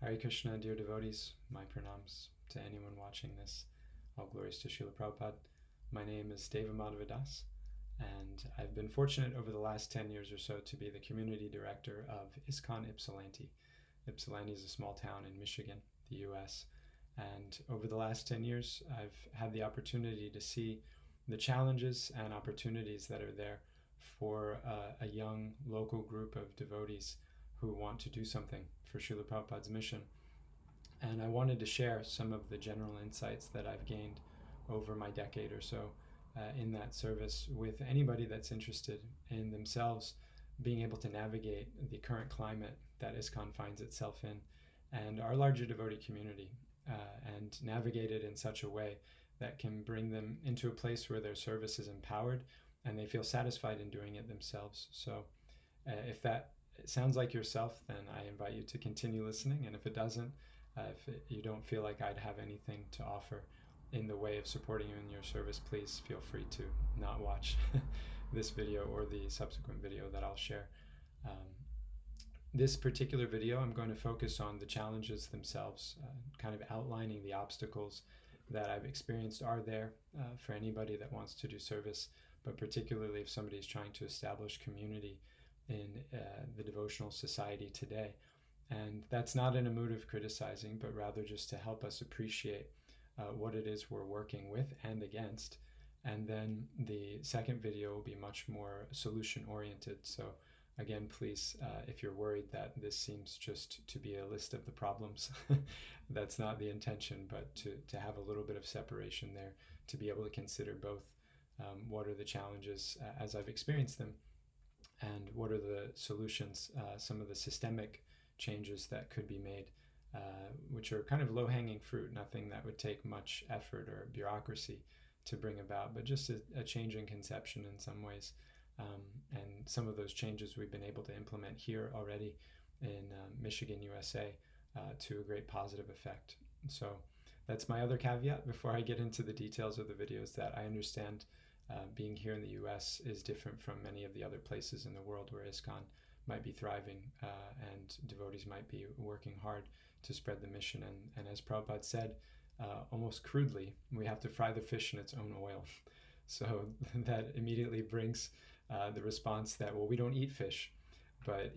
Hare Krishna, dear devotees. My pranams to anyone watching this. All glories to Srila Prabhupada. My name is Deva Madhavadas, and I've been fortunate over the last 10 years or so to be the community director of ISKCON Ypsilanti. Ypsilanti is a small town in Michigan, the US, and over the last 10 years, I've had the opportunity to see the challenges and opportunities that are there for a young local group of devotees who want to do something for Srila Prabhupada's mission. And I wanted to share some of the general insights that I've gained over my decade or so in that service with anybody that's interested in themselves being able to navigate the current climate that ISKCON finds itself in and our larger devotee community, and navigate it in such a way that can bring them into a place where their service is empowered and they feel satisfied in doing it themselves. So if that sounds like yourself, then I invite you to continue listening. And if it doesn't, you don't feel like I'd have anything to offer in the way of supporting you in your service, please feel free to not watch this video or the subsequent video that I'll share. This particular video, I'm going to focus on the challenges themselves, kind of outlining the obstacles that I've experienced are there for anybody that wants to do service, but particularly if somebody is trying to establish community in the devotional society today. And that's not in a mood of criticizing, but rather just to help us appreciate what it is we're working with and against. And then the second video will be much more solution oriented. So again, please, if you're worried that this seems just to be a list of the problems, that's not the intention, but to have a little bit of separation there, to be able to consider both what are the challenges as I've experienced them, and what are the solutions, some of the systemic changes that could be made, which are kind of low-hanging fruit, nothing that would take much effort or bureaucracy to bring about, but just a change in conception in some ways. And some of those changes we've been able to implement here already in Michigan, USA, to a great positive effect. So that's my other caveat before I get into the details of the videos, that I understand being here in the US is different from many of the other places in the world where ISKCON might be thriving and devotees might be working hard to spread the mission. And as Prabhupada said, almost crudely, we have to fry the fish in its own oil. So that immediately brings the response that, well, we don't eat fish, but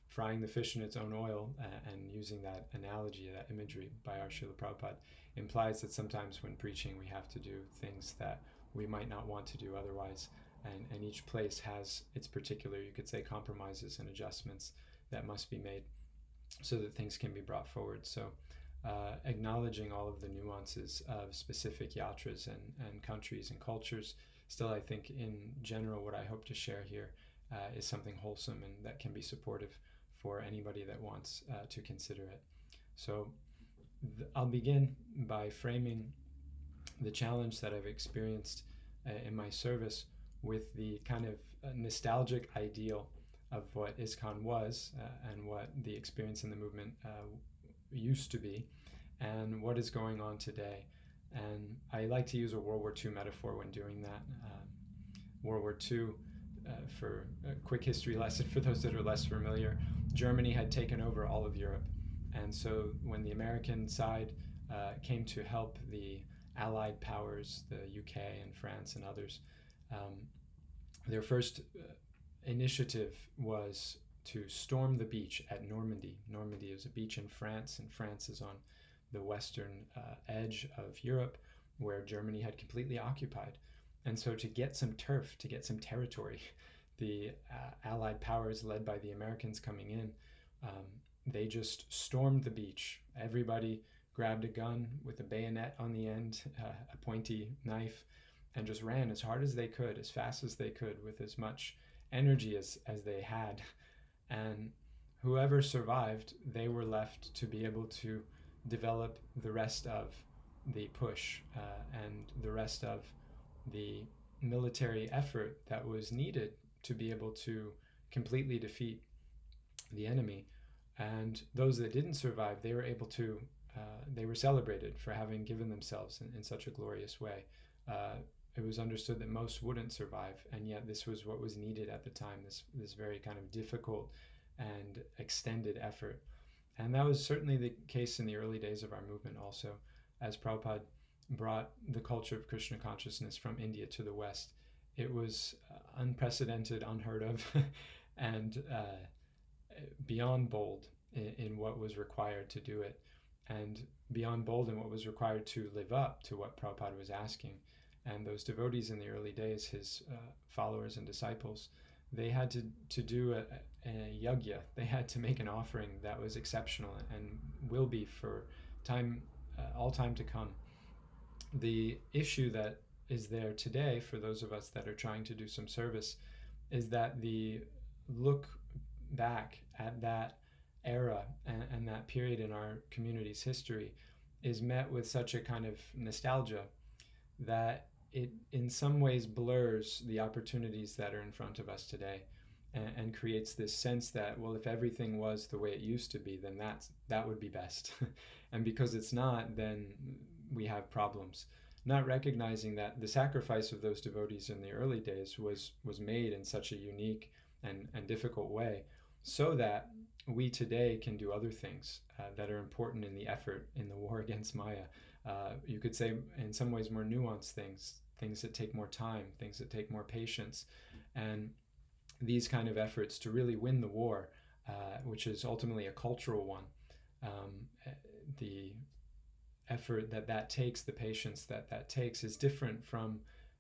frying the fish in its own oil and using that analogy, that imagery by our Srila Prabhupada, implies that sometimes when preaching we have to do things that we might not want to do otherwise, and each place has its particular, you could say, compromises and adjustments that must be made so that things can be brought forward. So acknowledging all of the nuances of specific yatras and countries and cultures, still I think in general what I hope to share here is something wholesome and that can be supportive for anybody that wants to consider it. So I'll begin by framing the challenge that I've experienced in my service with the kind of nostalgic ideal of what ISKCON was and what the experience in the movement used to be and what is going on today. And I like to use a World War II metaphor when doing that. World War II, for a quick history lesson for those that are less familiar, Germany had taken over all of Europe. And so when the American side came to help the Allied powers, the UK and France and others, their first initiative was to storm the beach at Normandy. Normandy is a beach in France, and France is on the western edge of Europe, where Germany had completely occupied. And so to get some turf, to get some territory, the Allied powers led by the Americans coming in, they just stormed the beach. Everybody grabbed a gun with a bayonet on the end, a pointy knife, and just ran as hard as they could, as fast as they could, with as much energy as they had. And whoever survived, they were left to be able to develop the rest of the push and the rest of the military effort that was needed to be able to completely defeat the enemy. And those that didn't survive, they were able to, they were celebrated for having given themselves in such a glorious way. It was understood that most wouldn't survive, and yet this was what was needed at the time, this very kind of difficult and extended effort. And that was certainly the case in the early days of our movement also, as Prabhupada brought the culture of Krishna consciousness from India to the West. It was unprecedented, unheard of, and beyond bold in what was required to do it, and beyond bold in what was required to live up to what Prabhupada was asking. And those devotees in the early days, his followers and disciples, they had to do a yajna. They had to make an offering that was exceptional and will be for time, all time to come. The issue that is there today for those of us that are trying to do some service is that the look back at that era and that period in our community's history is met with such a kind of nostalgia that it in some ways blurs the opportunities that are in front of us today, and creates this sense that, well, if everything was the way it used to be, then that would be best. And because it's not, then we have problems, not recognizing that the sacrifice of those devotees in the early days was made in such a unique and difficult way, so that we today can do other things that are important in the effort in the war against Maya. You could say in some ways more nuanced things that take more time, things that take more patience. And these kind of efforts to really win the war, which is ultimately a cultural one, the effort that takes, the patience that takes, is different from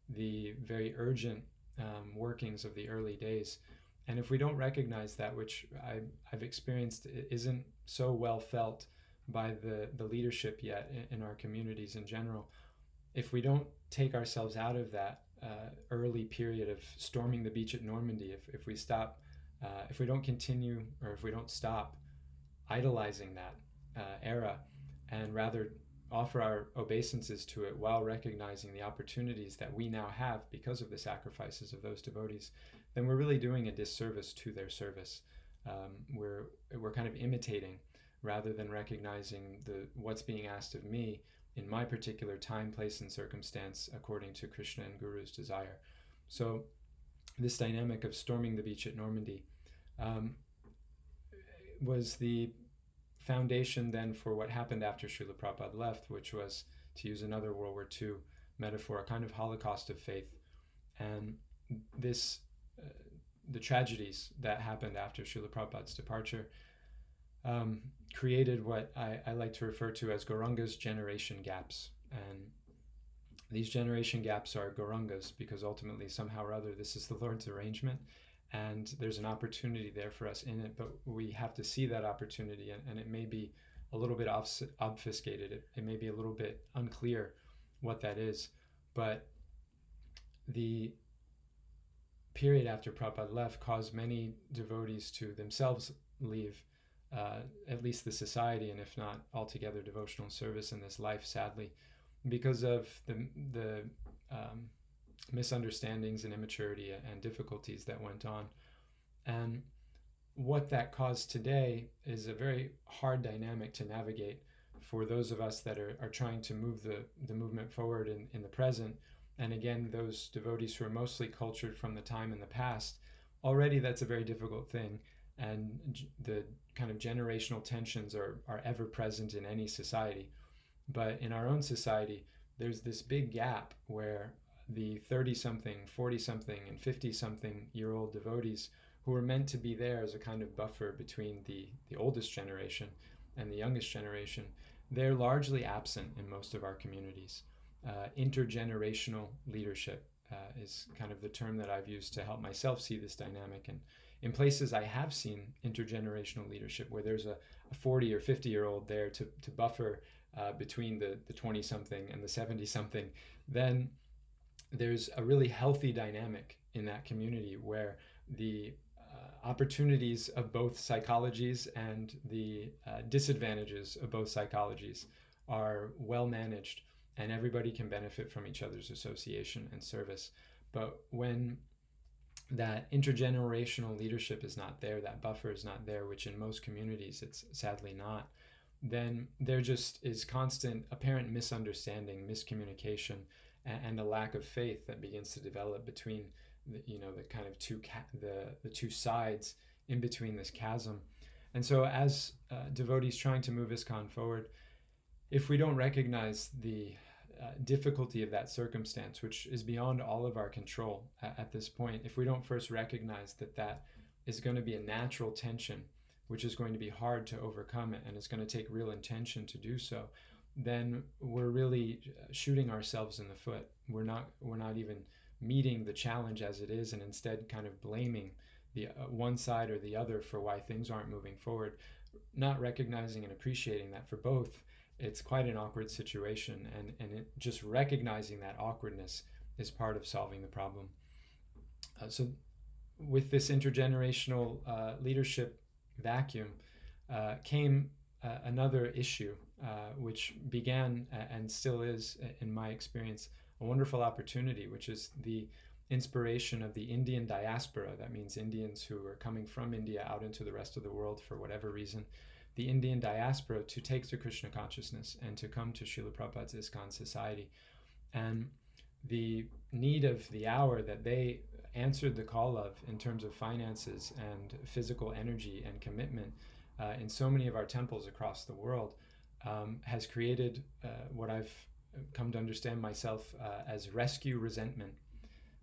the very urgent workings of the early days. And if we don't recognize that, which I've experienced isn't so well felt by the leadership yet in our communities in general, if we don't take ourselves out of that early period of storming the beach at Normandy, if we stop, if we don't continue, or if we don't stop idolizing that era, and rather offer our obeisances to it while recognizing the opportunities that we now have because of the sacrifices of those devotees, then we're really doing a disservice to their service. We're kind of imitating rather than recognizing what's being asked of me in my particular time, place, and circumstance according to Krishna and Guru's desire. So this dynamic of storming the beach at Normandy was the foundation then for what happened after Srila Prabhupada left, which was, to use another World War II metaphor, a kind of Holocaust of faith. And this, the tragedies that happened after Srila Prabhupada's departure created what I like to refer to as Gauranga's generation gaps. And these generation gaps are Gaurangas because ultimately, somehow or other, this is the Lord's arrangement, and there's an opportunity there for us in it, but we have to see that opportunity, and it may be a little bit obfuscated. It may be a little bit unclear what that is, but the period after Prabhupada left caused many devotees to themselves leave at least the society, and if not altogether devotional service in this life, sadly, because of the misunderstandings and immaturity and difficulties that went on. And what that caused today is a very hard dynamic to navigate for those of us that are trying to move the movement forward in the present. And again, those devotees who are mostly cultured from the time in the past, already that's a very difficult thing. And the kind of generational tensions are ever present in any society. But in our own society, there's this big gap where the 30-something, 40-something, and 50-something-year-old devotees who are meant to be there as a kind of buffer between the oldest generation and the youngest generation, they're largely absent in most of our communities. Intergenerational leadership is kind of the term that I've used to help myself see this dynamic. And in places I have seen intergenerational leadership where there's a 40 or 50-year-old there to buffer between the 20-something and the 70-something, then there's a really healthy dynamic in that community where the opportunities of both psychologies and the disadvantages of both psychologies are well managed, and everybody can benefit from each other's association and service. But when that intergenerational leadership is not there, that buffer is not there, which in most communities it's sadly not, then there just is constant apparent misunderstanding, miscommunication, and a lack of faith that begins to develop between the kind of the two sides in between this chasm. And so as devotees trying to move ISKCON forward, if we don't recognize the difficulty of that circumstance, which is beyond all of our control at this point, if we don't first recognize that that is going to be a natural tension, which is going to be hard to overcome it, and it's going to take real intention to do so, then we're really shooting ourselves in the foot. We're not even meeting the challenge as it is, and instead kind of blaming the one side or the other for why things aren't moving forward, not recognizing and appreciating that for both it's quite an awkward situation, and just recognizing that awkwardness is part of solving the problem. So with this intergenerational leadership vacuum came another issue, which began and still is, in my experience, a wonderful opportunity, which is the inspiration of the Indian diaspora. That means Indians who are coming from India out into the rest of the world for whatever reason. The Indian diaspora to take to Krishna consciousness and to come to Srila Prabhupada's ISKCON society. And the need of the hour that they answered the call of in terms of finances and physical energy and commitment in so many of our temples across the world has created what I've come to understand myself as rescue resentment,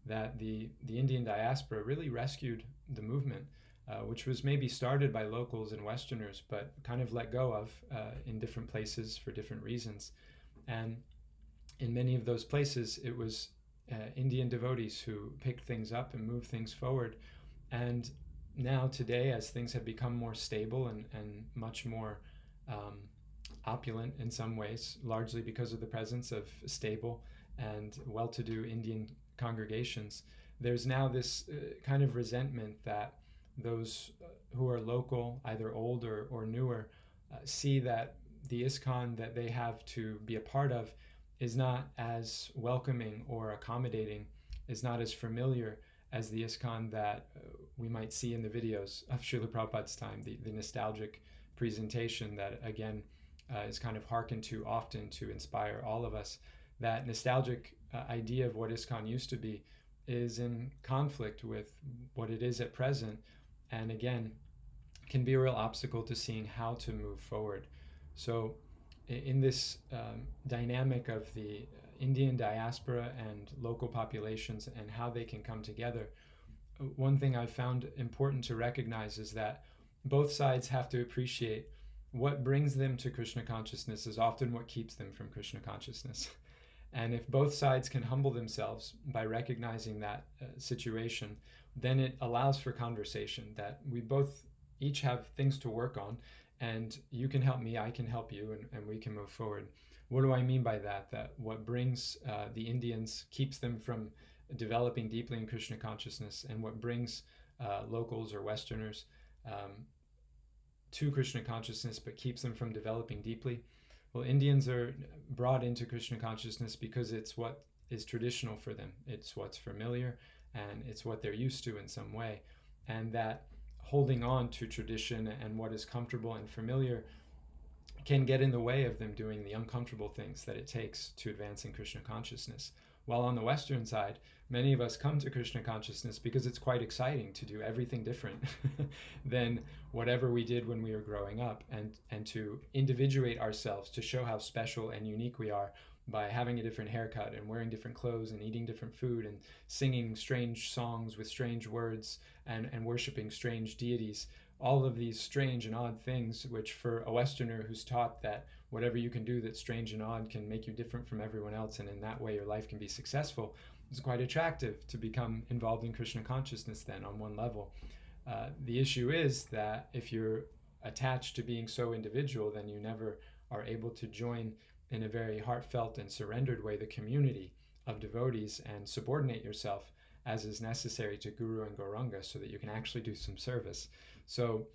that the Indian diaspora really rescued the movement, which was maybe started by locals and Westerners, but kind of let go of in different places for different reasons. And in many of those places, it was Indian devotees who picked things up and moved things forward. And now today, as things have become more stable and much more opulent in some ways, largely because of the presence of stable and well-to-do Indian congregations, there's now this kind of resentment that those who are local, either old or newer, see that the ISKCON that they have to be a part of is not as welcoming or accommodating, is not as familiar as the ISKCON that we might see in the videos of Srila Prabhupada's time, the nostalgic presentation that, again, is kind of hearkened to often to inspire all of us. That nostalgic idea of what ISKCON used to be is in conflict with what it is at present, and again, can be a real obstacle to seeing how to move forward. So in this dynamic of the Indian diaspora and local populations and how they can come together, one thing I've found important to recognize is that both sides have to appreciate what brings them to Krishna consciousness is often what keeps them from Krishna consciousness. And if both sides can humble themselves by recognizing that situation, then it allows for conversation, that we both each have things to work on, and you can help me, I can help you, and we can move forward. What do I mean by that? That what brings the Indians, keeps them from developing deeply in Krishna consciousness, and what brings locals or Westerners to Krishna consciousness but keeps them from developing deeply? Well, Indians are brought into Krishna consciousness because it's what is traditional for them. It's what's familiar, and it's what they're used to in some way. And that holding on to tradition and what is comfortable and familiar can get in the way of them doing the uncomfortable things that it takes to advance in Krishna consciousness. While on the Western side, many of us come to Krishna consciousness because it's quite exciting to do everything different than whatever we did when we were growing up, and to individuate ourselves, to show how special and unique we are by having a different haircut and wearing different clothes and eating different food and singing strange songs with strange words and worshiping strange deities. All of these strange and odd things, which for a Westerner who's taught that whatever you can do that's strange and odd can make you different from everyone else, and in that way your life can be successful, it's quite attractive to become involved in Krishna consciousness then on one level. The issue is that if you're attached to being so individual, then you never are able to join in a very heartfelt and surrendered way the community of devotees and subordinate yourself as is necessary to Guru and Gauranga so that you can actually do some service. So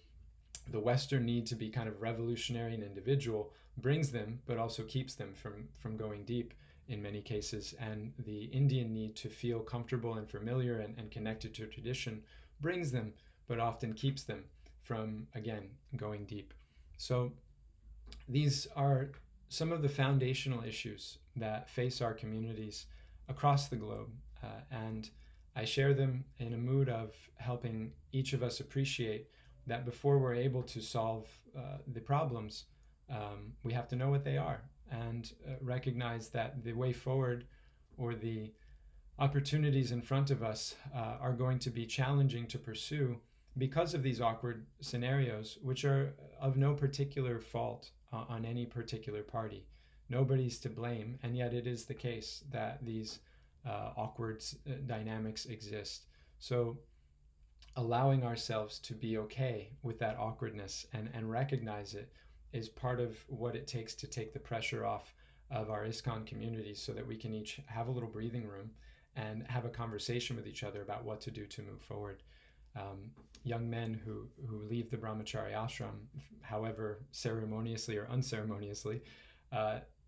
the Western need to be kind of revolutionary and individual brings them, but also keeps them from going deep in many cases. And the Indian need to feel comfortable and familiar and connected to tradition brings them, but often keeps them from, again, going deep. So these are some of the foundational issues that face our communities across the globe. And I share them in a mood of helping each of us appreciate that before we're able to solve the problems, we have to know what they are and recognize that the way forward or the opportunities in front of us are going to be challenging to pursue because of these awkward scenarios, which are of no particular fault on any particular party. Nobody's to blame, and yet it is the case that these awkward dynamics exist. So allowing ourselves to be okay with that awkwardness and recognize it is part of what it takes to take the pressure off of our ISKCON community, so that we can each have a little breathing room and have a conversation with each other about what to do to move forward. Young men who leave the brahmachari ashram, however ceremoniously or unceremoniously,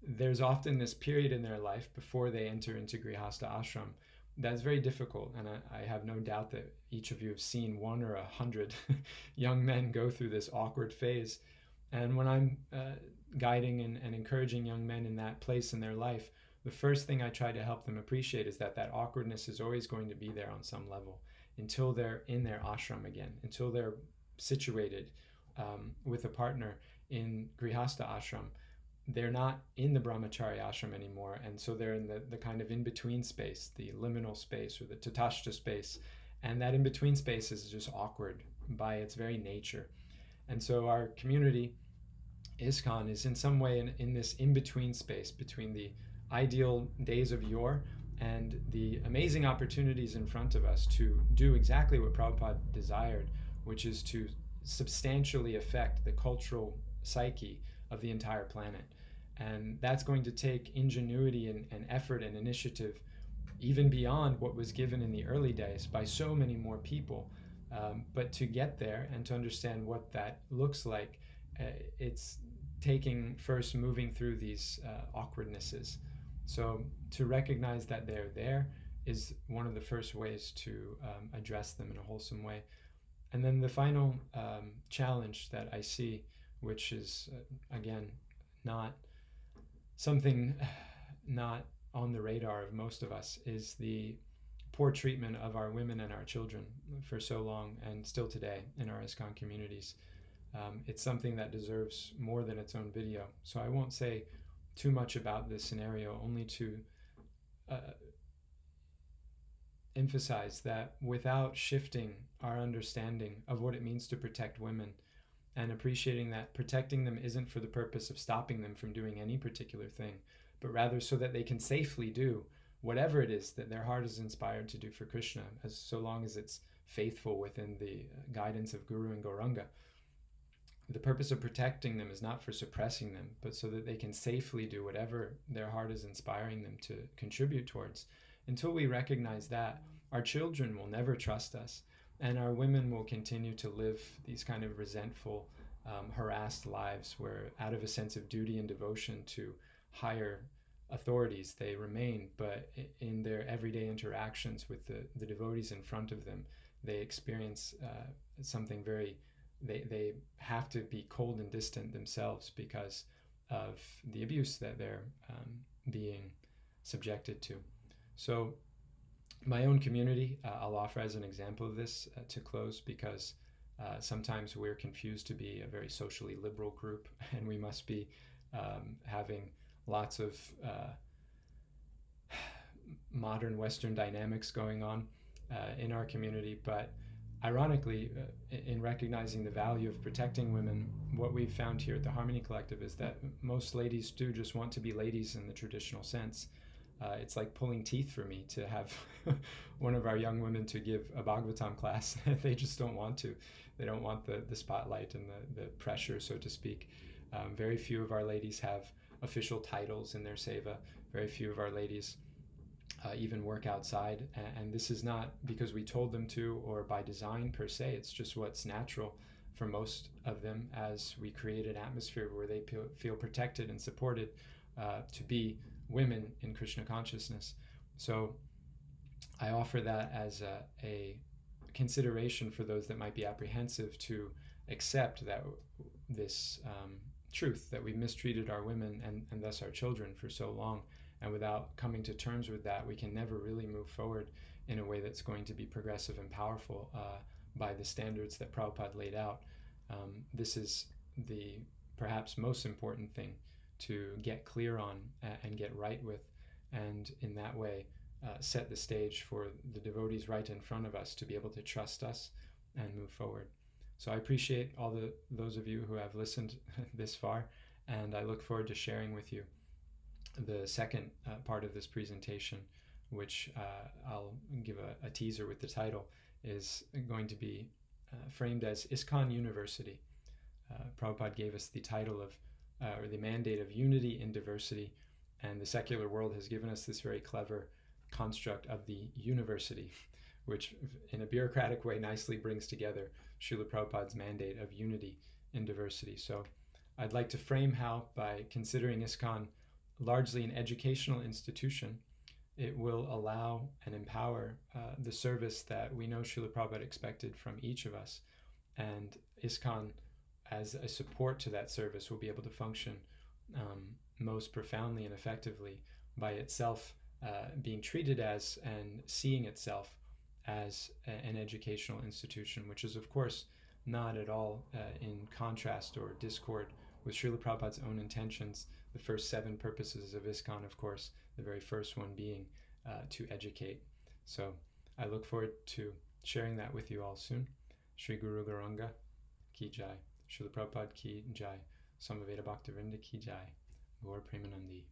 there's often this period in their life before they enter into grihastha ashram that's very difficult, and I have no doubt that each of you have seen 1 or 100 young men go through this awkward phase. And when I'm guiding and encouraging young men in that place in their life, the first thing I try to help them appreciate is that awkwardness is always going to be there on some level until they're in their ashram again, until they're situated with a partner in grihastha ashram. They're not in the brahmachari ashram anymore, and so they're in the kind of in-between space, the liminal space or the tatashta space, and that in-between space is just awkward by its very nature. And so our community, ISKCON, is in some way in this in-between space between the ideal days of yore and the amazing opportunities in front of us to do exactly what Prabhupada desired, which is to substantially affect the cultural psyche of the entire planet. And that's going to take ingenuity and effort and initiative even beyond what was given in the early days by so many more people. But to get there and to understand what that looks like, it's taking first moving through these awkwardnesses. So to recognize that they're there is one of the first ways to address them in a wholesome way. And then the final challenge that I see, which is again not something not on the radar of most of us, is the poor treatment of our women and our children for so long and still today in our ISKCON communities. It's something that deserves more than its own video. So I won't say too much about this scenario, only to emphasize that without shifting our understanding of what it means to protect women and appreciating that protecting them isn't for the purpose of stopping them from doing any particular thing, but rather so that they can safely do whatever it is that their heart is inspired to do for Krishna, as so long as it's faithful within the guidance of Guru and Gauranga. The purpose of protecting them is not for suppressing them, but so that they can safely do whatever their heart is inspiring them to contribute towards. Until we recognize that, our children will never trust us, and our women will continue to live these kind of resentful, harassed lives where, out of a sense of duty and devotion to higher authorities, they remain, but in their everyday interactions with the devotees in front of them, they experience something very, they have to be cold and distant themselves because of the abuse that they're being subjected to. So my own community, I'll offer as an example of this to close, because sometimes we're confused to be a very socially liberal group, and we must be having lots of modern Western dynamics going on in our community. But ironically, in recognizing the value of protecting women, what we've found here at the Harmony Collective is that most ladies do just want to be ladies in the traditional sense. It's like pulling teeth for me to have one of our young women to give a Bhagavatam class. They just don't want to. They don't want the spotlight and the pressure, so to speak. Very few of our ladies have official titles in their seva. Very few of our ladies even work outside. And this is not because we told them to or by design per se. It's just what's natural for most of them, as we create an atmosphere where they feel protected and supported to be women in Krishna consciousness. So I offer that as a consideration for those that might be apprehensive to accept that this truth that we mistreated our women and thus our children for so long, and without coming to terms with that, we can never really move forward in a way that's going to be progressive and powerful by the standards that Prabhupada laid out. This is the perhaps most important thing to get clear on and get right with, and in that way set the stage for the devotees right in front of us to be able to trust us and move forward. So I appreciate all those of you who have listened this far, and I look forward to sharing with you the second part of this presentation, which I'll give a teaser with the title, is going to be framed as ISKCON University. Prabhupada gave us the title of, or the mandate of unity in diversity, and the secular world has given us this very clever construct of the university, which in a bureaucratic way nicely brings together Srila Prabhupada's mandate of unity in diversity. So I'd like to frame how, by considering ISKCON largely an educational institution, it will allow and empower the service that we know Srila Prabhupada expected from each of us. And ISKCON, as a support to that service, will be able to function most profoundly and effectively by itself being treated as and seeing itself as an educational institution, which is, of course, not at all in contrast or discord with Srila Prabhupada's own intentions. The first 7 purposes of ISKCON, of course, the very first one being to educate. So I look forward to sharing that with you all soon. Shri Guru Gauranga ki jai. Srila Prabhupada ki jai. Samaveda Bhaktivinoda ki jai. Gaur Premanandi.